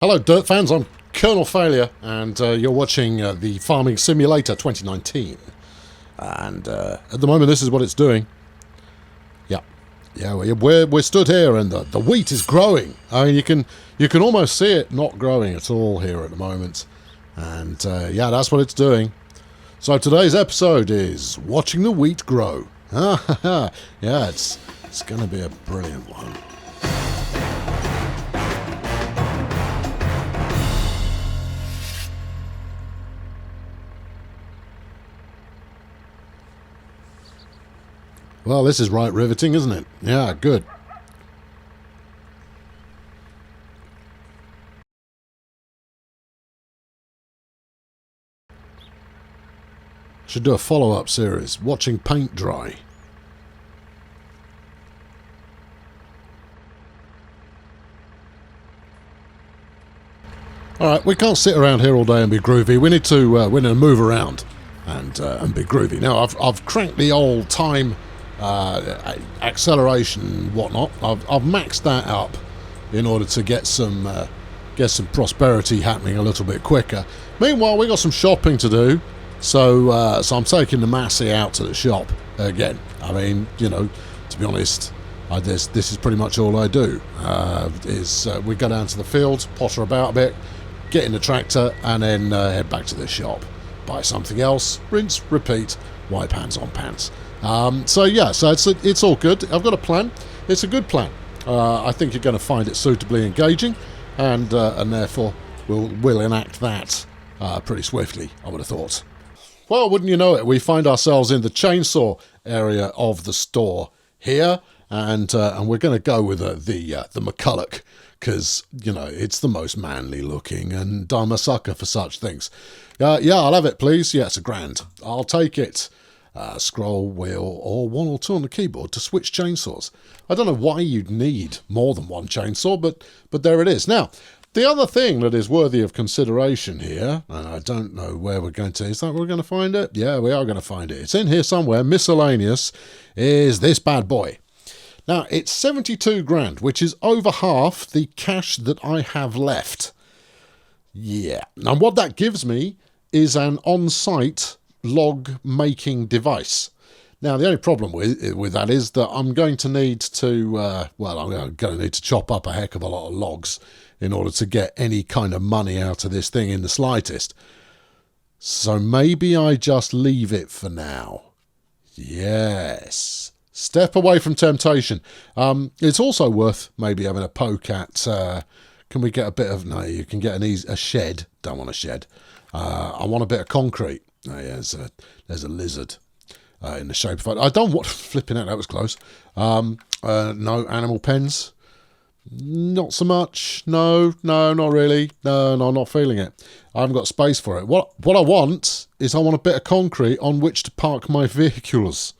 Hello Dirt fans, I'm Colonel Failure and you're watching the Farming Simulator 2019 and at the moment this is what it's doing. Yeah, we're stood here and the wheat is growing. I mean you can almost see it not growing at all here at the moment, and yeah, that's what it's doing. So today's episode is watching the wheat grow. Yeah, it's gonna be a brilliant one. Well, this is right riveting, isn't it? Yeah, good. Should do a follow-up series, watching paint dry. Alright, we can't sit around here all day and be groovy. We need to move around and be groovy. Now, I've cranked the old time acceleration and whatnot. I've maxed that up in order to get some prosperity happening a little bit quicker. Meanwhile, we got some shopping to do, so I'm taking the Massey out to the shop again. I mean, you know, to be honest, this is pretty much all I do. We go down to the fields, potter about a bit, get in the tractor, and then head back to the shop, buy something else, rinse, repeat, wipe hands on pants. So yeah, so it's all good. I've got a plan. It's a good plan. I think you're going to find it suitably engaging, and therefore we'll enact that pretty swiftly, I would have thought. Well, wouldn't you know it, we find ourselves in the chainsaw area of the store here, and we're going to go with the McCulloch, because, you know, it's the most manly looking, and I'm a sucker for such things. Yeah, I'll have it, please. Yeah, it's a grand. I'll take it. Scroll wheel or one or two on the keyboard to switch chainsaws. I don't know why you'd need more than one chainsaw, but there it is. Now, the other thing that is worthy of consideration here, and I don't know where we're going to, is that where we're going to find it? Yeah, we are going to find it. It's in here somewhere. Miscellaneous is this bad boy. Now, it's 72 grand, which is over half the cash that I have left. Yeah. And what that gives me is an on-site log making device. Now, the only problem with that is that I'm going to need to I'm going to need to chop up a heck of a lot of logs in order to get any kind of money out of this thing in the slightest. So maybe I just leave it for now. Yes. Step away from temptation. It's also worth maybe having a poke at, can we get a bit of, no, you can get a shed. Don't want a shed. I want a bit of concrete. Oh, yeah, there's a lizard in the shape of... I don't want... Flipping out, that was close. No animal pens. Not so much. No, not really. No, I'm not feeling it. I haven't got space for it. What I want is I want a bit of concrete on which to park my vehicles.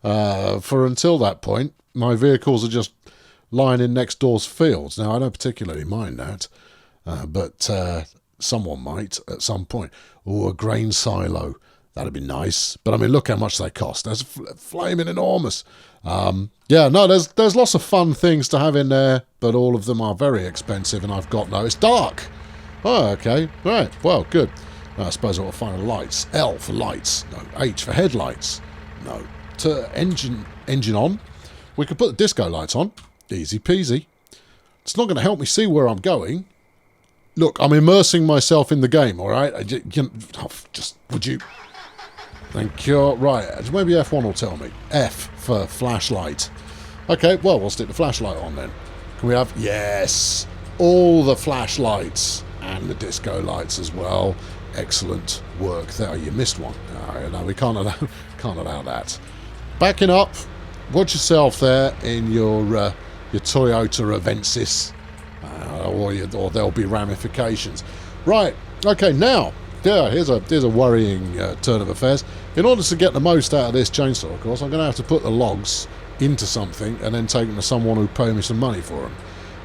For until that point, my vehicles are just lying in next door's fields. Now, I don't particularly mind that, but someone might at some point. Oh, a grain silo. That'd be nice. But I mean, look how much they cost. That's flaming enormous. Yeah, no, there's lots of fun things to have in there, but all of them are very expensive, and I've got no... It's dark. Oh, okay. Right. Well, good. I suppose I will find lights. L for lights. No. H for headlights. No. To engine on. We could put the disco lights on. Easy peasy. It's not going to help me see where I'm going. Look, I'm immersing myself in the game, all right? Just, would you... Thank you. Right, maybe F1 will tell me. F for flashlight. Okay, well, we'll stick the flashlight on then. Can we have... Yes! All the flashlights and the disco lights as well. Excellent work there. You missed one. No, we can't allow that. Backing up. Watch yourself there in your Toyota Avensis. Or there'll be ramifications. Right, okay, now, yeah, here's a worrying turn of affairs. In order to get the most out of this chainsaw, of course, I'm going to have to put the logs into something and then take them to someone who'll pay me some money for them.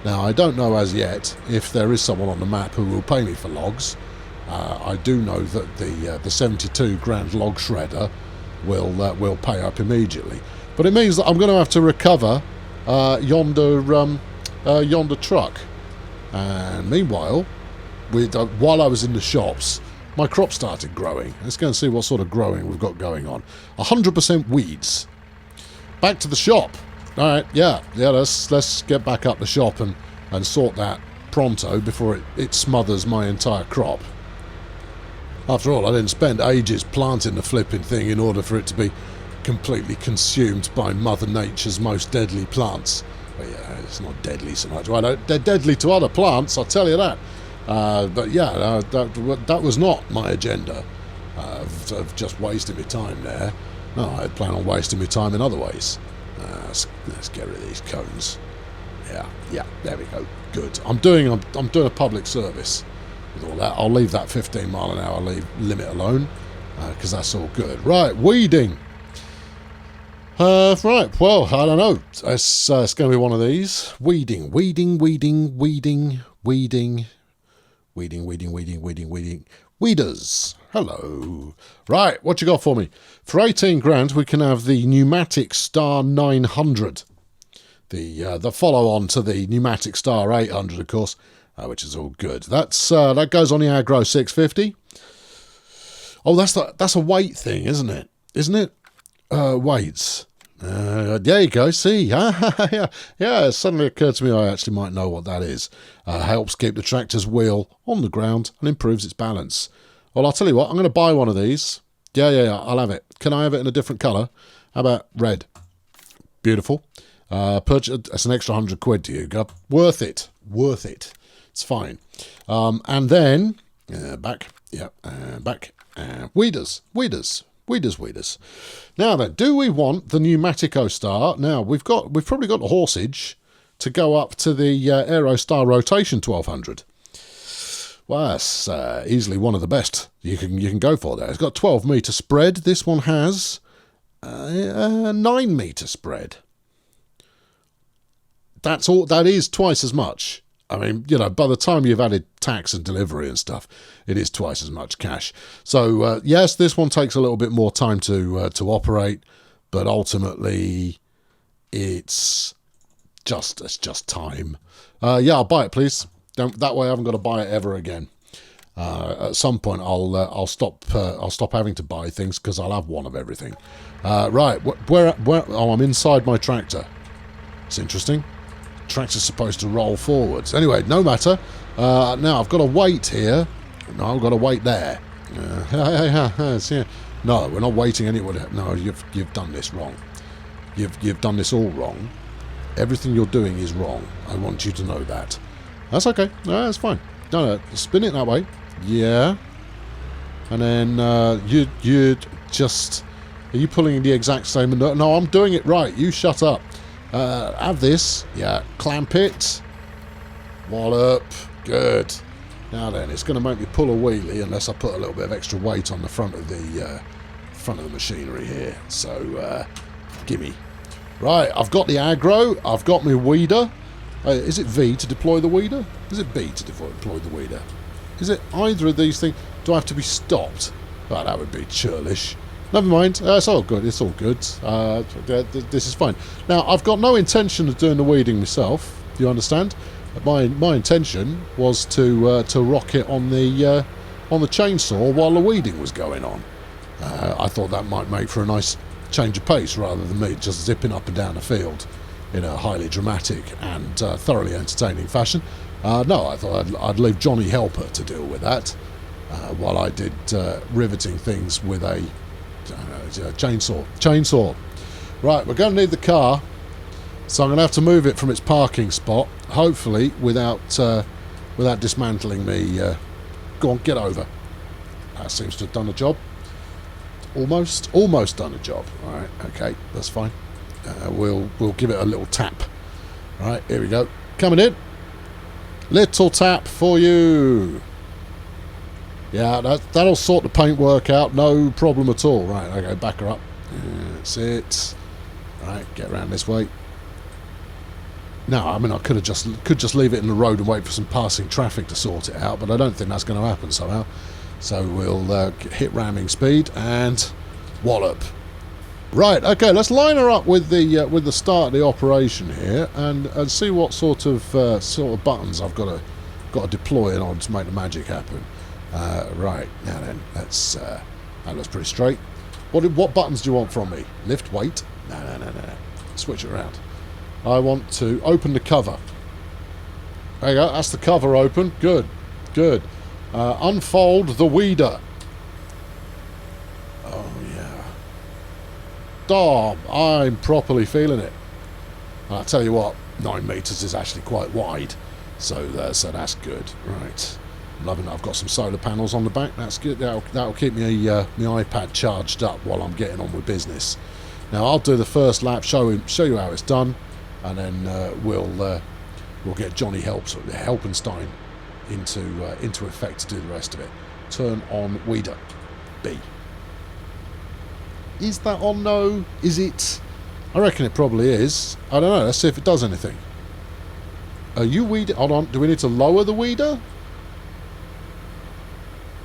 Now, I don't know as yet if there is someone on the map who will pay me for logs. I do know that the 72 grand log shredder will pay up immediately. But it means that I'm going to have to recover yonder truck. And meanwhile, while I was in the shops, my crop started growing. Let's go and see what sort of growing we've got going on. 100% weeds. Back to the shop. All right, yeah, let's get back up the shop and sort that pronto before it smothers my entire crop. After all, I didn't spend ages planting the flipping thing in order for it to be completely consumed by Mother Nature's most deadly plants. Well, yeah, it's not deadly so much. Well, they're deadly to other plants, I'll tell you that. But yeah, that was not my agenda of just wasting my time there. No, I had planned on wasting my time in other ways. Let's get rid of these cones. Yeah, there we go. Good. I'm doing a public service with all that. I'll leave that 15 mile an hour limit alone because that's all good. Right, weeding. Right, well, I don't know. It's going to be one of these. Weeding. Weeders. Hello. Right, what you got for me? For 18 grand, we can have the Pneumatic Star 900. The follow-on to the Pneumatic Star 800, of course, which is all good. That goes on the Agro 650. Oh, that's a weight thing, isn't it? Isn't it? Weights. There you go, see. Yeah, it suddenly occurred to me I actually might know what that is. Helps keep the tractor's wheel on the ground and improves its balance. Well, I'll tell you what, I'm going to buy one of these. Yeah, I'll have it. Can I have it in a different colour? How about red? Beautiful. Purchase. That's an extra £100 to you. Worth it. It's fine. And then, back. Yeah, back. Weeders. Now then, do we want the Pneumatico Star? Now we've probably got the horsage to go up to the Aerostar Rotation 1200. Well, that's easily one of the best you can go for there. It's got 12 metre spread. This one has a 9 metre spread. That's all. That is twice as much. I mean, by the time you've added tax and delivery and stuff, it is twice as much cash. So, yes, this one takes a little bit more time to operate, but ultimately, it's just time. Yeah, I'll buy it, please. That way I haven't got to buy it ever again. At some point, I'll stop having to buy things because I'll have one of everything. Right, where? Oh, I'm inside my tractor. It's interesting. Tractor's supposed to roll forwards. Anyway, no matter. Now I've got to wait here. No, I've got to wait there. No, we're not waiting anywhere. No, you've done this wrong. You've done this all wrong. Everything you're doing is wrong. I want you to know that. That's okay. No, that's fine. No, spin it that way. Yeah. And then you just... Are you pulling the exact same... No, I'm doing it right. You shut up. Have this. Yeah. Clamp it. Wallop. Good. Now then, it's going to make me pull a wheelie unless I put a little bit of extra weight on the front of the machinery here. So, gimme. Right, I've got the aggro. I've got my weeder. Is it V to deploy the weeder? Is it B to deploy the weeder? Is it either of these things? Do I have to be stopped? Oh, that would be churlish. Never mind. It's all good. It's all good. This is fine. Now, I've got no intention of doing the weeding myself. Do you understand? My intention was to rock it on the chainsaw while the weeding was going on. I thought that might make for a nice change of pace rather than me just zipping up and down the field in a highly dramatic and thoroughly entertaining fashion. No, I thought I'd leave Johnny Helper to deal with that while I did riveting things with a chainsaw. Right, we're going to need the car, so I'm going to have to move it from its parking spot, hopefully without dismantling me. Go on, get over. That seems to have done the job. Almost done the job. All right, okay, that's fine. We'll give it a little tap. All right, here we go. Coming in. Little tap for you. Yeah, that'll sort the paintwork out. No problem at all. Right, okay, back her up. That's it. Right, get around this way. No, I mean I could just leave it in the road and wait for some passing traffic to sort it out, but I don't think that's going to happen somehow. So we'll hit ramming speed and wallop. Right, okay, let's line her up with the start of the operation here and see what sort of buttons I've got got to deploy it on to make the magic happen. Right, now then, that looks pretty straight. What buttons do you want from me? Lift, weight? No. Switch it around. I want to open the cover. There you go, that's the cover open. Good. Unfold the weeder. Oh, yeah. Damn, I'm properly feeling it. And I'll tell you what, 9 metres is actually quite wide. So that's good. Right. I'm loving it. I've got some solar panels on the back. That's good. That'll keep me my iPad charged up while I'm getting on with business. Now I'll do the first lap, show you how it's done, and then we'll get Johnny Helpenstein into effect to do the rest of it. Turn on weeder. B. Is that on? No. Is it? I reckon it probably is. I don't know. Let's see if it does anything. Are you weeder? Hold on. Do we need to lower the weeder?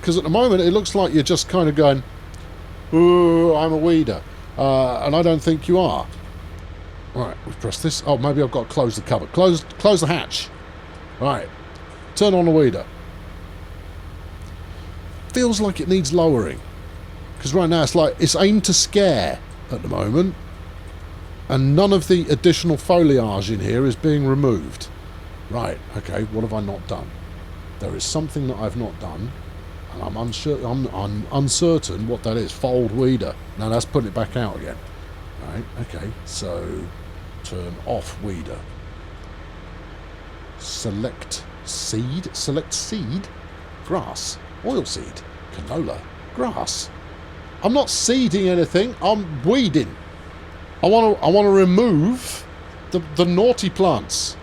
Because at the moment it looks like you're just kind of going, ooh, I'm a weeder. And I don't think you are. Right, we've pressed this. Oh, maybe I've got to close the cover. Close the hatch. Right. Turn on the weeder. Feels like it needs lowering. Because right now it's aimed to scare at the moment. And none of the additional foliage in here is being removed. Right, okay, what have I not done? There is something that I've not done. And I'm uncertain what that is. Fold weeder. No, that's putting it back out again. Right, okay, so turn off weeder. Select seed. Select seed. Grass. Oilseed. Canola. Grass. I'm not seeding anything. I'm weeding. I want to remove the naughty plants.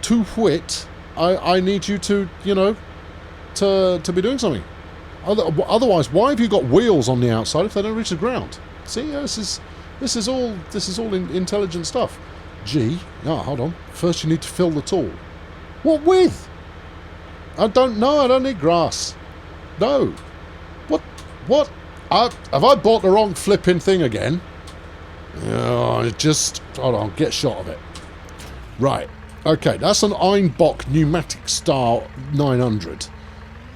To wit, I need you to, to be doing something. Otherwise, why have you got wheels on the outside if they don't reach the ground? See, this is all intelligent stuff. G. Oh, hold on. First, you need to fill the tool. What with? I don't know. I don't need grass. No. What? Have I bought the wrong flipping thing again? Oh, hold on. Get shot of it. Right. Okay, that's an Einbach pneumatic style 900.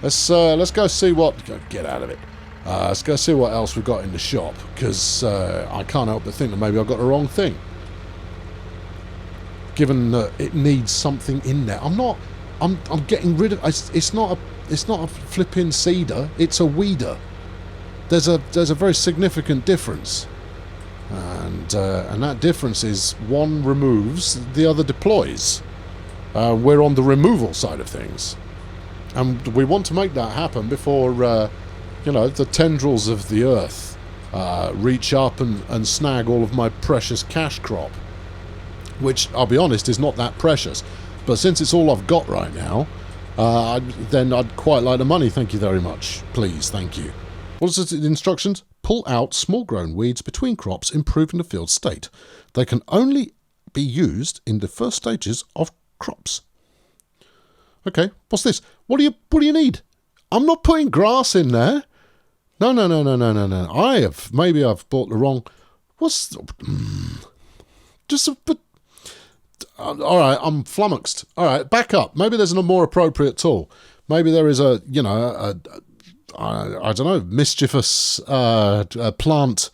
Let's go see what. Get out of it. Let's go see what else we've got in the shop, because I can't help but think that maybe I've got the wrong thing. Given that it needs something in there, I'm getting rid of. It's not a flipping seeder. It's a weeder. There's a very significant difference, and that difference is one removes, the other deploys. We're on the removal side of things, and we want to make that happen before the tendrils of the earth reach up and snag all of my precious cash crop, which I'll be honest is not that precious, but since it's all I've got right now, then I'd quite like the money. Thank you very much. Please, thank you. What is the instructions? Pull out small grown weeds between crops, improving the field state. They can only be used in the first stages of crops. Okay, what's this? What do you need? I'm not putting grass in there. No. Maybe I've bought the wrong. All right, I'm flummoxed. All right, back up. Maybe there's a more appropriate tool. Maybe there is I don't know, mischievous plant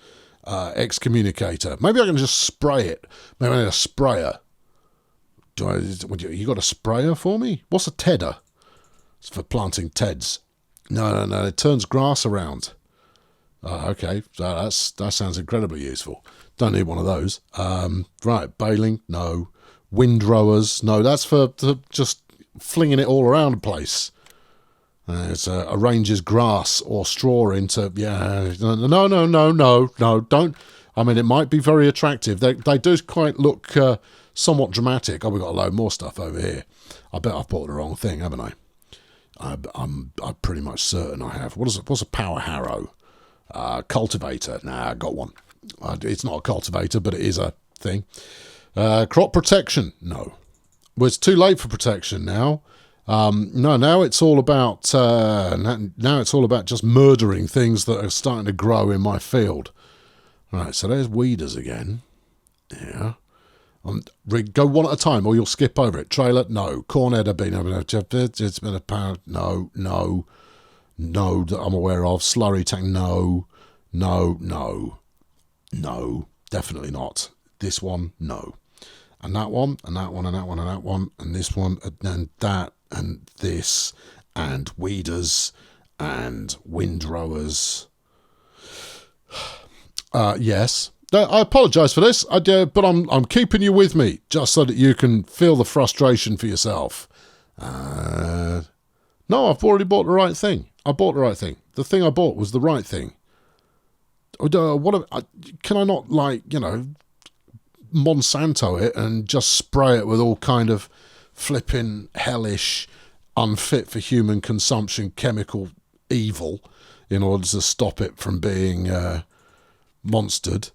excommunicator. Maybe I can just spray it. Maybe I need a sprayer. You got a sprayer for me? What's a tedder? It's for planting teds. No, it turns grass around. Okay, so that sounds incredibly useful. Don't need one of those. Right, baling, no. Windrowers, no. That's for just flinging it all around the place. It arranges grass or straw into, no, don't. I mean, it might be very attractive. They do quite look somewhat dramatic. Oh, we've got a load more stuff over here. I bet I've bought the wrong thing, haven't I? I'm pretty much certain I have. What's a power harrow? Cultivator. Nah, I got one. It's not a cultivator, but it is a thing. Crop protection. No. Well, it's too late for protection now. No, now it's all about just murdering things that are starting to grow in my field. Right, so there's weeders again. Yeah. Go one at a time, or you'll skip over it. Trailer, no. Cornheader, it's been a pound. No, no, no. That I'm aware of. Slurry tank, no, no, no, no. Definitely not. This one, no. And that one, and that one, and that one, and that one, and this one, and that, and this, and weeders, and windrowers. Yes. I apologise for this, but I'm keeping you with me, just so that you can feel the frustration for yourself. No, I've already bought the right thing. I bought the right thing. The thing I bought was the right thing. Can I not, Monsanto it and just spray it with all kind of flipping hellish, unfit for human consumption chemical evil in order to stop it from being monstered?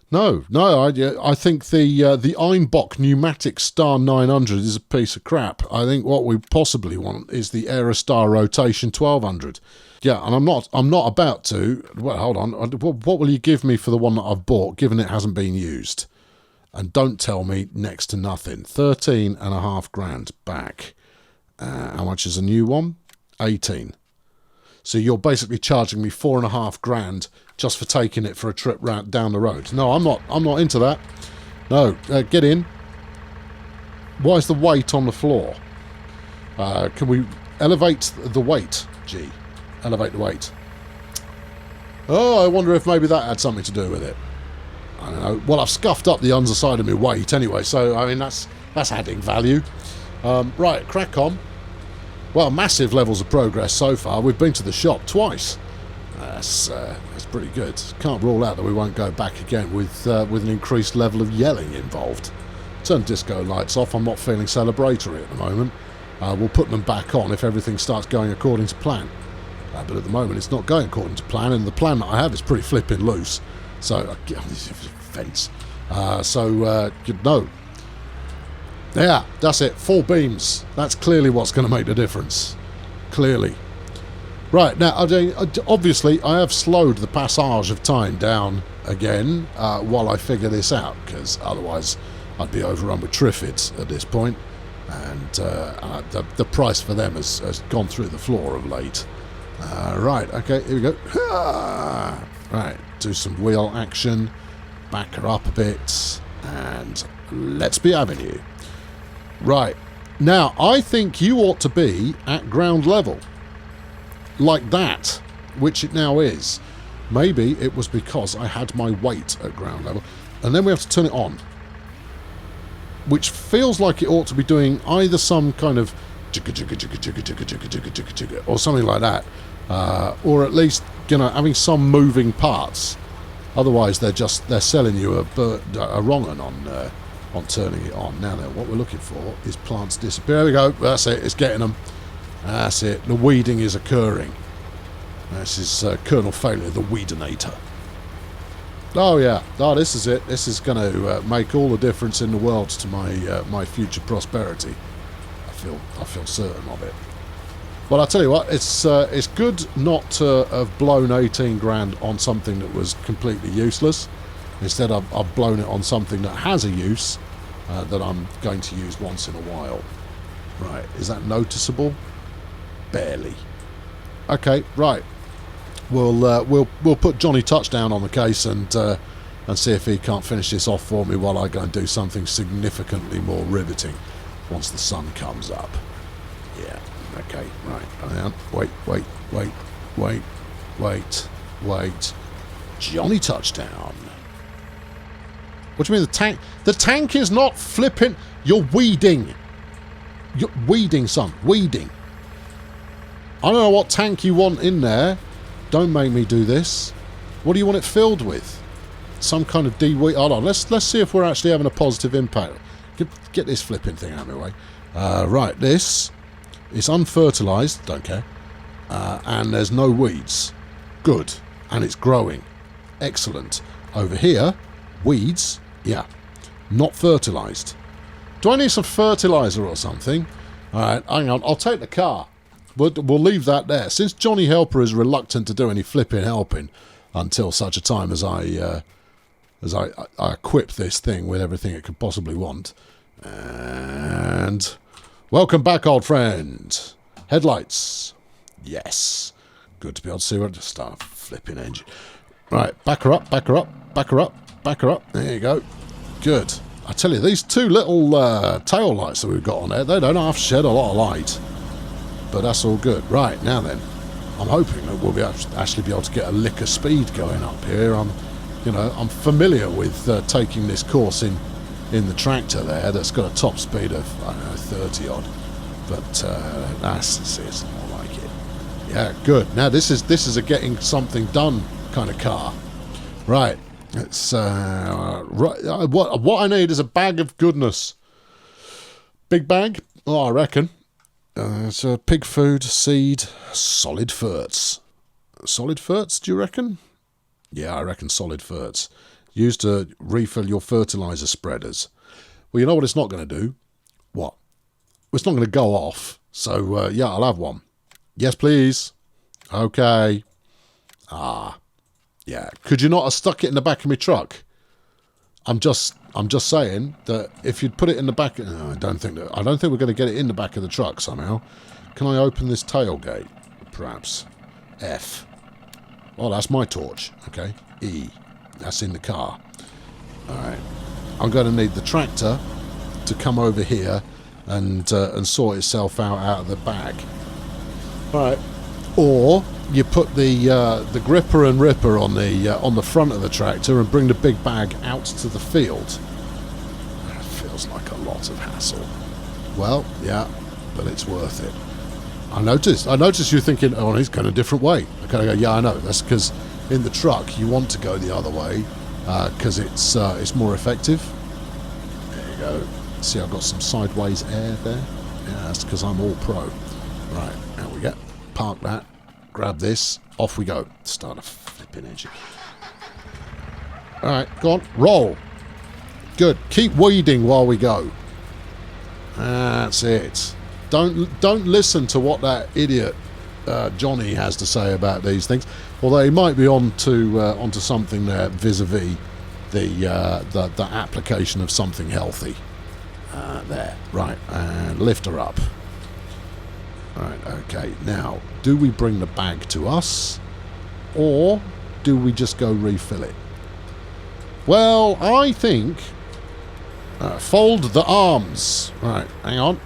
No, I think the Einbach pneumatic Star 900 is a piece of crap. I think what we possibly want is the Aerostar Rotation 1200. Yeah, and I'm not about to. Well, hold on. What will you give me for the one that I've bought, given it hasn't been used? And don't tell me next to nothing. 13.5 grand back. How much is a new one? 18. So you're basically charging me 4.5 grand just for taking it for a trip round down the road. No, I'm not into that. No, get in. Why is the weight on the floor? Can we elevate the weight? Gee, elevate the weight. Oh, I wonder if maybe that had something to do with it. I don't know. Well, I've scuffed up the underside of my weight anyway, so I mean that's adding value. Right, crack on. Well, massive levels of progress so far. We've been to the shop twice. That's pretty good. Can't rule out that we won't go back again with an increased level of yelling involved. Turn disco lights off. I'm not feeling celebratory at the moment. We'll put them back on if everything starts going according to plan. But at the moment, it's not going according to plan, and the plan that I have is pretty flipping loose. So, fence. No. Yeah, that's it. 4 beams. That's clearly what's going to make the difference. Clearly. Right, now, obviously, I have slowed the passage of time down again while I figure this out, because otherwise I'd be overrun with Triffids at this point, and the price for them has gone through the floor of late. Right, okay, here we go. Right, do some wheel action, back her up a bit, and let's be having you. Right, now, I think you ought to be at ground level. Like that, which it now is. Maybe it was because I had my weight at ground level. And then we have to turn it on. Which feels like it ought to be doing either some kind of or something like that. Or at least, having some moving parts. Otherwise, they're selling you a wrong un on turning it on. Now then, what we're looking for is plants disappear. There we go. That's it. It's getting them. That's it. The weeding is occurring. This is Colonel Failure, the Weedinator. Oh yeah. Oh, this is it. This is going to make all the difference in the world to my future prosperity. I feel certain of it. But I'll tell you what, it's good not to have blown 18 grand on something that was completely useless. Instead, I've blown it on something that has a use that I'm going to use once in a while. Right, is that noticeable? Barely. Okay, right. We'll put Johnny Touchdown on the case and see if he can't finish this off for me while I go and do something significantly more riveting once the sun comes up. Yeah. Okay. Right. Wait. Johnny Touchdown. What do you mean the tank? The tank is not flipping. You're weeding. You're weeding, son. Weeding. I don't know what tank you want in there. Don't make me do this. What do you want it filled with? Some kind of de-weed. Hold on. Let's see if we're actually having a positive impact. Get this flipping thing out of my way. Right. This is unfertilized. Don't care. And there's no weeds. Good. And it's growing. Excellent. Over here, weeds. Yeah. Not fertilized. Do I need some fertilizer or something? All right. Hang on. I'll take the car. But we'll leave that there. Since Johnny Helper is reluctant to do any flipping helping until such a time as I as I equip this thing with everything it could possibly want. And welcome back, old friend. Headlights. Yes. Good to be able to see where to start. Flipping engine. Right, back her up, back her up, back her up, back her up. There you go. Good. I tell you, these two little tail lights that we've got on there, they don't half shed a lot of light. But that's all good. Right, now then, I'm hoping that we'll actually be able to get a lick of speed going up here. I'm familiar with taking this course in the tractor there that's got a top speed of, I don't know, 30 odd. But it's more like it. Yeah, good. Now this is a getting something done kind of car. Right. It's what I need is a bag of goodness. Big bag? Oh, I reckon. It's a pig food, seed, solid ferts. Solid ferts, do you reckon? Yeah, I reckon solid ferts. Used to refill your fertilizer spreaders. Well, you know what it's not going to do? What? It's not going to go off. So, yeah, I'll have one. Yes, please. Okay. Yeah. Could you not have stuck it in the back of my truck? I'm just saying that if you'd put it in the back, I don't think we're going to get it in the back of the truck somehow. Can I open this tailgate? Perhaps. F. Oh, that's my torch. Okay. E. That's in the car. All right. I'm going to need the tractor to come over here and sort itself out of the bag. All right. Or you put the gripper and ripper on the front of the tractor and bring the big bag out to the field. It feels like a lot of hassle. Well, yeah, but it's worth it. I noticed you thinking, oh, he's going a different way. I kind of go, yeah, I know. That's because in the truck you want to go the other way because it's more effective. There you go. See, I've got some sideways air there. Yeah, that's because I'm all pro. Right, now we go. Park that. Grab this. Off we go. Start a flipping engine. All right, go on. Roll. Good. Keep weeding while we go. That's it. Don't listen to what that idiot Johnny has to say about these things. Although he might be onto something there vis-a-vis the application of something healthy. There. Right. And lift her up. Right, okay. Now, do we bring the bag to us? Or do we just go refill it? Well, I think... fold the arms. Right, hang on.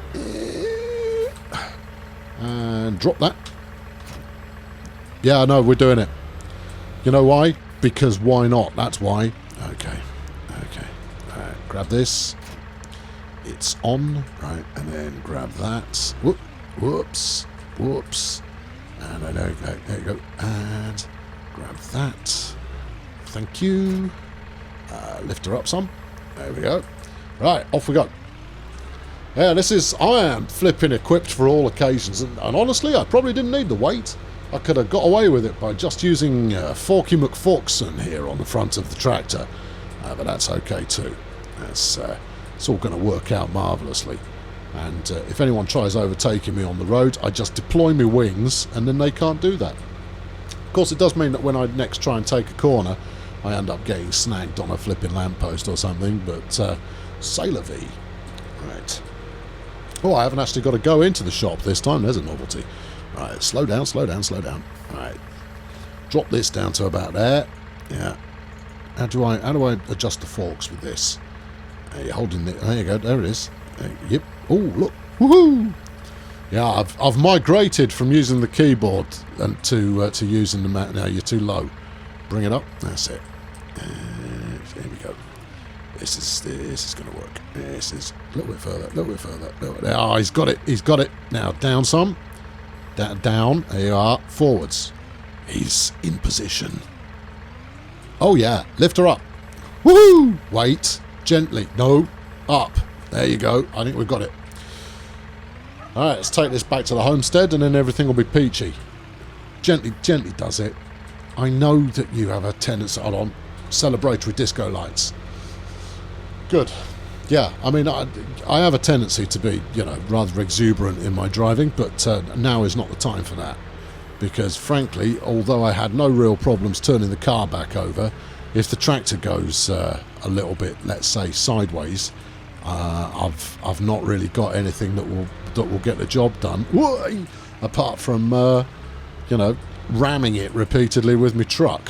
And drop that. Yeah, no, we're doing it. You know why? Because why not? That's why. Okay. Grab this. It's on. Right, and then grab that. Whoops. And there you go. And grab that. Thank you. Lift her up some. There we go. Right, off we go. Yeah, I am flipping equipped for all occasions. And honestly, I probably didn't need the weight. I could have got away with it by just using Forky McForkson here on the front of the tractor. But that's okay too. It's all going to work out marvellously. And if anyone tries overtaking me on the road, I just deploy my wings and then they can't do that. Of course, it does mean that when I next try and take a corner, I end up getting snagged on a flipping lamppost or something, but c'est la vie. Right. Oh, I haven't actually got to go into the shop this time. There's a novelty. Right, slow down. Right. Drop this down to about there. Yeah. How do I adjust the forks with this? You're holding it. There you go. There it is. Yep. Oh, look. Woohoo! Yeah, I've migrated from using the keyboard and to using the mouse. Now you're too low. Bring it up. That's it. There we go. This is going to work. This is a little bit further. Oh, he's got it. Now down some. Down. There you are. Forwards. He's in position. Oh yeah. Lift her up. Woohoo! Wait. Gently. No. Up. There you go. I think we've got it. Alright, let's take this back to the homestead and then everything will be peachy. Gently does it. I know that you have a tendency... Hold on. Celebratory disco lights. Good. Yeah, I mean, I have a tendency to be, rather exuberant in my driving, but now is not the time for that. Because, frankly, although I had no real problems turning the car back over, if the tractor goes a little bit, let's say, sideways, I've not really got anything that will get the job done. Whoa! Apart from you know, ramming it repeatedly with my truck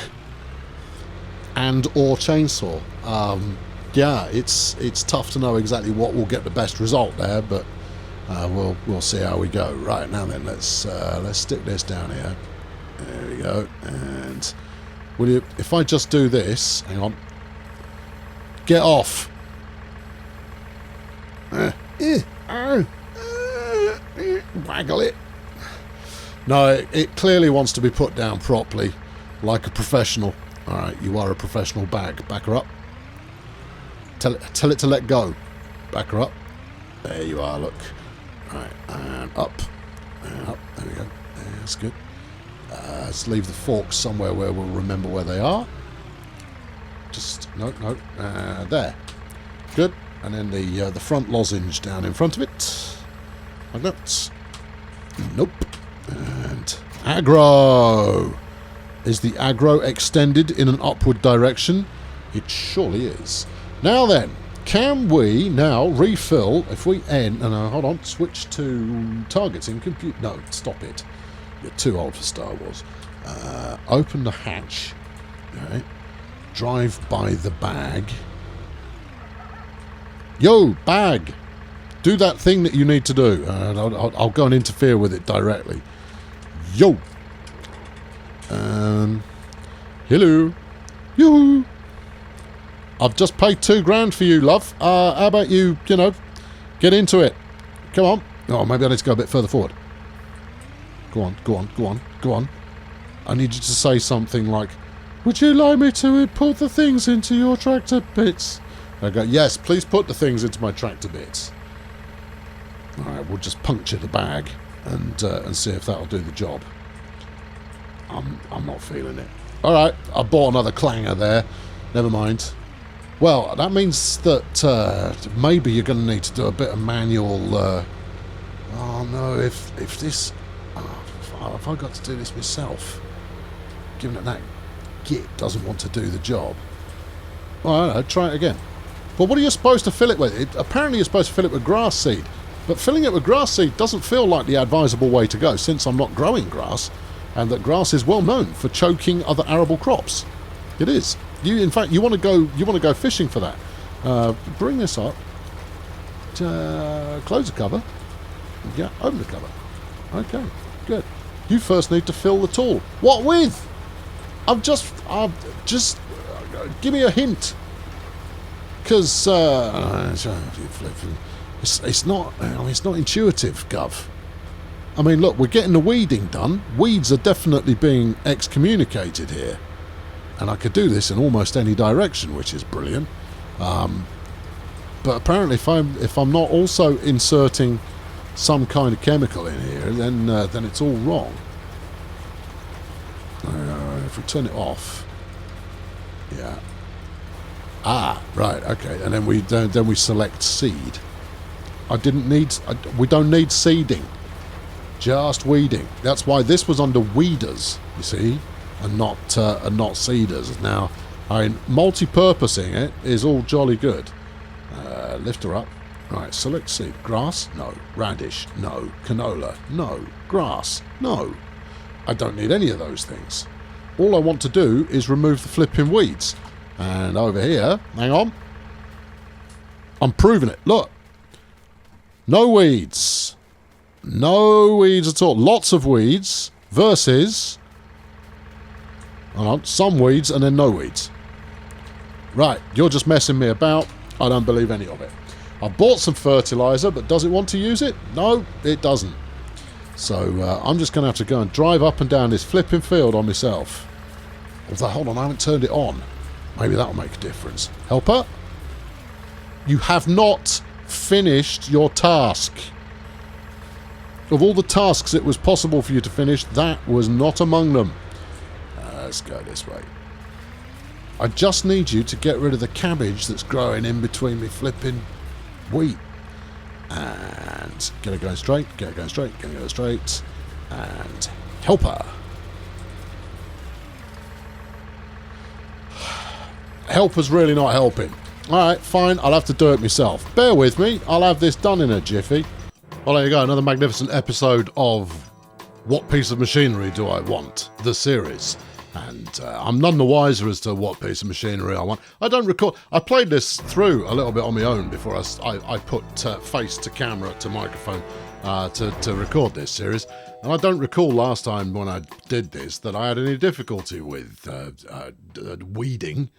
and or chainsaw. Yeah, it's tough to know exactly what will get the best result there, but we'll see how we go. Right, now then, let's stick this down here. There we go. And will you, if I just do this, hang on, get off. Waggle it. No, it clearly wants to be put down properly, like a professional. Alright, you are a professional bag. Back her up. Tell it to let go. Back her up. There you are, look. Right, and up. And up. There we go. That's good. Let's leave the forks somewhere where we'll remember where they are. Just, no. There. Good. And then the front lozenge down in front of it. Like that. Nope. And aggro. Is the aggro extended in an upward direction? It surely is. Now then, can we now refill, if we end, hold on, switch to targeting compute, no, stop it. You're too old for Star Wars. Open the hatch. Alright. Drive by the bag. Yo, bag! Do that thing that you need to do. I'll go and interfere with it directly. Yo! Hello. Yoo-hoo. I've just paid $2,000 for you, love. How about you, get into it. Come on. Oh, maybe I need to go a bit further forward. Go on. I need you to say something like, would you like me to put the things into your tractor bits? I go, yes, please put the things into my tractor bits. Alright, we'll just puncture the bag and see if that'll do the job. I'm not feeling it. Alright, I bought another clanger there. Never mind. Well, that means that maybe you're going to need to do a bit of manual... oh no, if this... have I got to do this myself? Given that git doesn't want to do the job. Well, I don't know, try it again. But what are you supposed to fill it with? Apparently you're supposed to fill it with grass seed. But filling it with grass seed doesn't feel like the advisable way to go, since I'm not growing grass, and that grass is well known for choking other arable crops. It is. In fact, you want to go fishing for that. Bring this up. Close the cover. Yeah, open the cover. Okay, good. You first need to fill the tool. What with? I've just give me a hint. Because it's not intuitive, Gov. I mean, look, we're getting the weeding done. Weeds are definitely being excommunicated here. And I could do this in almost any direction, which is brilliant. But apparently if I'm not also inserting some kind of chemical in here, then it's all wrong. If we turn it off... Yeah. Ah, right, okay. And then we select seed. We don't need seeding. Just weeding. That's why this was under weeders, you see, and not seeders. Now, I mean, multi-purposing it is all jolly good. Lift her up. Right, select seed. Grass? No. Radish? No. Canola? No. Grass? No. I don't need any of those things. All I want to do is remove the flipping weeds. And over here, hang on. I'm proving it. Look. No weeds. No weeds at all. Lots of weeds versus... Hold on. Some weeds and then no weeds. Right. You're just messing me about. I don't believe any of it. I bought some fertilizer, but does it want to use it? No, it doesn't. So I'm just going to have to go and drive up and down this flipping field on myself. Although, hold on, I haven't turned it on. Maybe that'll make a difference. Helper? You have not finished your task. Of all the tasks it was possible for you to finish, that was not among them. Let's go this way. I just need you to get rid of the cabbage that's growing in between me flipping wheat. And get it going straight, get it going straight, get it going straight. And helper. Helper's really not helping. Alright, fine, I'll have to do it myself. Bear with me, I'll have this done in a jiffy. Well, there you go, another magnificent episode of What Piece of Machinery Do I Want? The series. And I'm none the wiser as to what piece of machinery I want. I don't recall. I played this through a little bit on my own before I put face to camera to microphone to record this series. And I don't recall last time when I did this that I had any difficulty with weeding.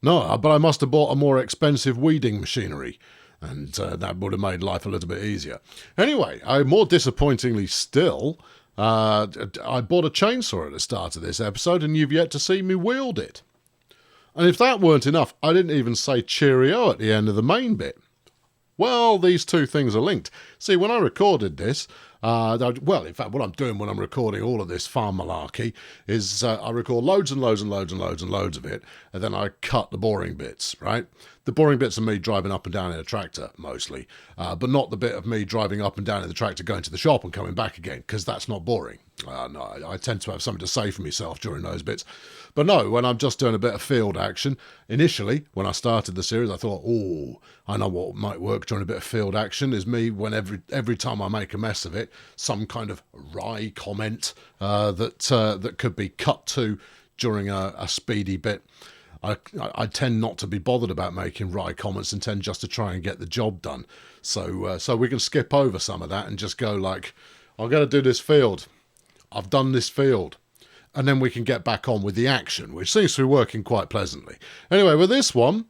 No, but I must have bought a more expensive weeding machinery. And that would have made life a little bit easier. Anyway, more disappointingly still, I bought a chainsaw at the start of this episode, and you've yet to see me wield it. And if that weren't enough, I didn't even say cheerio at the end of the main bit. Well, these two things are linked. See, when I recorded this, in fact, what I'm doing when I'm recording all of this farm malarkey is I record loads and loads and loads and loads and loads of it, and then I cut the boring bits, right? The boring bits are me driving up and down in a tractor, mostly, but not the bit of me driving up and down in the tractor going to the shop and coming back again, because that's not boring. No, I tend to have something to say for myself during those bits. But no, when I'm just doing a bit of field action, initially, when I started the series, I thought, oh, I know what might work during a bit of field action is me, when every time I make a mess of it, some kind of wry comment that could be cut to during a speedy bit. I tend not to be bothered about making wry comments and tend just to try and get the job done. So we can skip over some of that and just go like, I've got to do this field. I've done this field. And then we can get back on with the action, which seems to be working quite pleasantly. Anyway, with this one,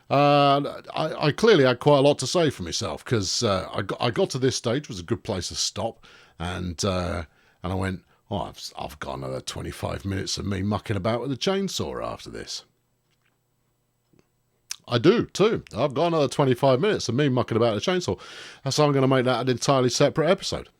I clearly had quite a lot to say for myself, because I got to this stage, it was a good place to stop, and I went, oh, I've got another 25 minutes of me mucking about with the chainsaw after this. I do, too. I've got another 25 minutes of me mucking about with the chainsaw, so I'm going to make that an entirely separate episode.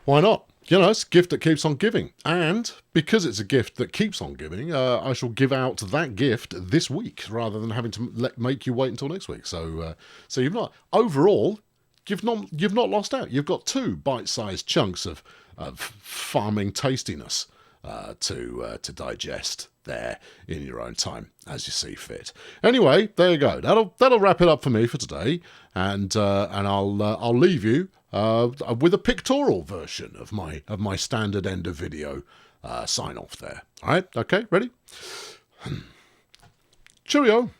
Why not? You know, it's a gift that keeps on giving. And because it's a gift that keeps on giving, I shall give out that gift this week rather than having to make you wait until next week. So you've not, overall, you've not lost out. You've got 2 bite-sized chunks of farming tastiness to digest there in your own time as you see fit. Anyway, there you go. That'll wrap it up for me for today, and I'll leave you with a pictorial version of my standard end of video sign off there. All right, okay, ready? Cheerio.